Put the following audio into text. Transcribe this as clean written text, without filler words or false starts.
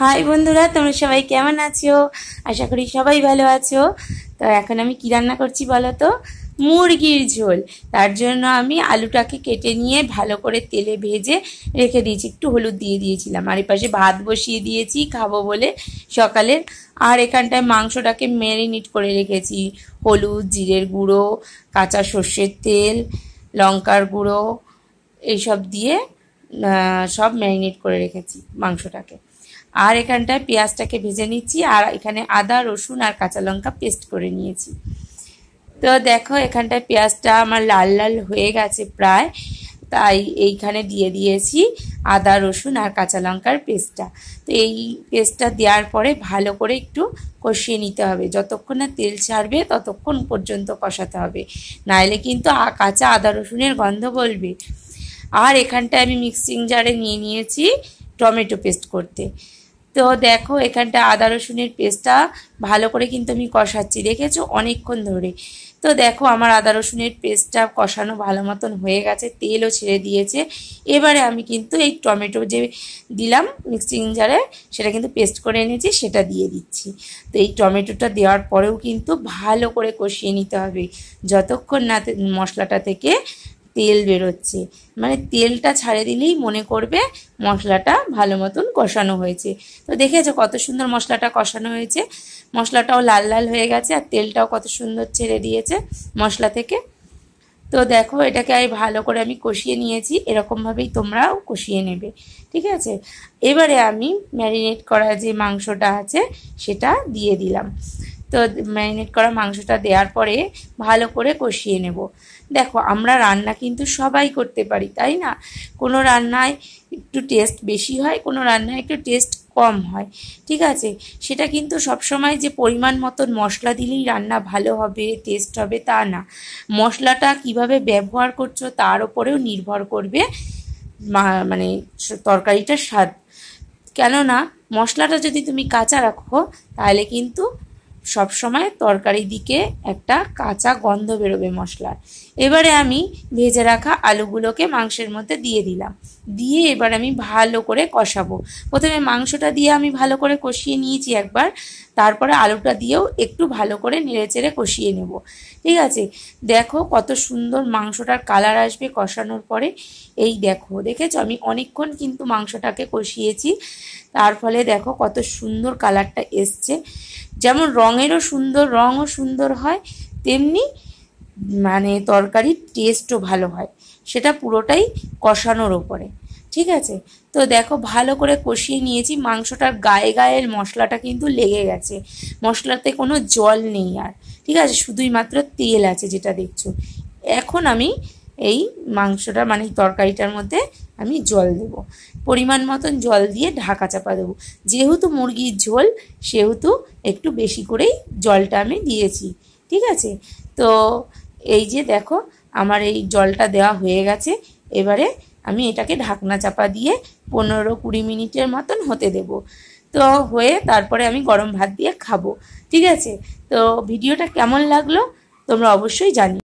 High বন্ধুরা, তোমরা সবাই কেমন আছো? আশা করি সবাই ভালো আছো। তো এখন আমি কি রান্না করছি বলো তো? মুরগির ঝোল। তার জন্য আমি আলুটাকে কেটে নিয়ে ভালো করে তেলে ভেজে রেখে দিয়েছি, একটু হলুদ দিয়ে দিয়েছিলাম। আর এই পাশে ভাত বসিয়ে দিয়েছি খাবো বলে সকালের। আর এখানটায় মাংসটাকে ম্যারিনেট করে রেখেছি, হলুদ, জিরের গুঁড়ো, কাঁচা সর্ষের তেল, লঙ্কার গুঁড়ো এইসব দিয়ে সব ম্যারিনেট করে রেখেছি মাংসটাকে। আর এখানটায় পেঁয়াজটাকে ভেজে নিচ্ছি, আর এখানে আদা, রসুন আর কাঁচা লঙ্কা পেস্ট করে নিয়েছি। তো দেখো এখানটায় পেঁয়াজটা আমার লাল লাল হয়ে গেছে প্রায়, তাই এইখানে দিয়ে দিয়েছি আদা, রসুন আর কাঁচা লঙ্কার পেস্টটা। তো এই পেস্টটা দেওয়ার পরে ভালো করে একটু কষিয়ে নিতে হবে, যতক্ষণ না তেল ছাড়বে ততক্ষণ পর্যন্ত কষাতে হবে, নাইলে কিন্তু কাঁচা আদা রসুনের গন্ধ বলবে। আর এখানটায় আমি মিক্সিং জারে নিয়ে নিয়েছি টমেটো পেস্ট করতে। তো দেখো এখানটা আদা রসুনের পেস্টটা ভালো করে কিন্তু আমি কষাচ্ছি, দেখেছো অনেকক্ষণ ধরে। তো দেখো আমার আদা রসুনের পেস্টটা কষানো ভালো মতন হয়ে গেছে, তেলও ছেড়ে দিয়েছে। এবারে আমি কিন্তু এই টমেটো যে দিলাম মিক্সিং জারে, সেটা কিন্তু পেস্ট করে এনেছি, সেটা দিয়ে দিচ্ছি। তো এই টমেটোটা দেওয়ার পরেও কিন্তু ভালো করে কষিয়ে নিতে হবে, যতক্ষণ না মশলাটা থেকে তেল বেরোচ্ছে। মানে তেলটা ছাড়ে দিলেই মনে করবে মশলাটা ভালো মতন কষানো হয়েছে। তো দেখেছো কত সুন্দর মশলাটা কষানো হয়েছে, মশলাটাও লাল লাল হয়ে গেছে আর তেলটাও কত সুন্দর ছেড়ে দিয়েছে মশলা থেকে। তো দেখো এটাকে ভালো করে আমি কষিয়ে নিয়েছি, এরকমভাবেই তোমরাও কষিয়ে নেবে, ঠিক আছে। এবারে আমি ম্যারিনেট করা যে মাংসটা আছে সেটা দিয়ে দিলাম। তো ম্যারিনেট করা মাংসটা দেওয়ার পরে ভালো করে কষিয়ে নেব। দেখো আমরা রান্না কিন্তু সবাই করতে পারি, তাই না? কোনো রান্নায় একটু টেস্ট বেশি হয়, কোনো রান্নায় একটু টেস্ট কম হয়, ঠিক আছে। সেটা কিন্তু সবসময় যে পরিমাণ মতন মশলা দিলেই রান্না ভালো হবে, টেস্ট হবে তা না। মশলাটা কিভাবে ব্যবহার করছো তার ওপরেও নির্ভর করবে মানে তরকারিটার স্বাদ। কেননা মশলাটা যদি তুমি কাঁচা রাখো তাহলে কিন্তু সব সময় তরকারির দিকে একটা কাঁচা গন্ধ বেরোবে মশলার। এবারে আমি ভেজে রাখা আলুগুলোকে মাংসের মধ্যে দিয়ে দিলাম, দিয়ে এবার আমি ভালো করে কষাবো। প্রথমে মাংসটা দিয়ে আমি ভালো করে কষিয়ে নিয়েছি একবার, তারপরে আলুটা দিয়েও একটু ভালো করে নেড়েচেড়ে কষিয়ে নেব, ঠিক আছে। দেখো কত সুন্দর মাংসটার কালার আসবে কষানোর পরে। এই দেখো, দেখেছো আমি অনেকক্ষণ কিন্তু মাংসটাকে কষিয়েছি, তার ফলে দেখো কত সুন্দর কালারটা এসছে। যেমন রঙও সুন্দর হয়, তেমনি মানে তরকারির টেস্টও ভালো হয়, সেটা পুরোটাই কষানোর ওপরে, ঠিক আছে। তো দেখো ভালো করে কষিয়ে নিয়েছি, মাংসটার গায়ে গায়ে মশলাটা কিন্তু লেগে গেছে, মশলাতে কোনো জল নেই আর, ঠিক আছে, শুধুই মাত্র তেল আছে যেটা দেখছো। এখন আমি এই মাংসটা মানে তরকারিটার মধ্যে আমি জল দেব, পরিমাণ মতন জল দিয়ে ঢাকা চাপা দেবো। যেহেতু মুরগির ঝোল সেহেতু একটু বেশি করেই জলটা আমি দিয়েছি, ঠিক আছে। তো এই যে দেখো আমার এই জলটা দেওয়া হয়ে গেছে। এবারে আমি এটাকে ঢাকনা চাপা দিয়ে 15-20 মিনিটের মতন হতে দেব। তো হয়ে তারপরে আমি গরম ভাত দিয়ে খাবো, ঠিক আছে। তো ভিডিওটা কেমন লাগলো তোমরা অবশ্যই জানিও।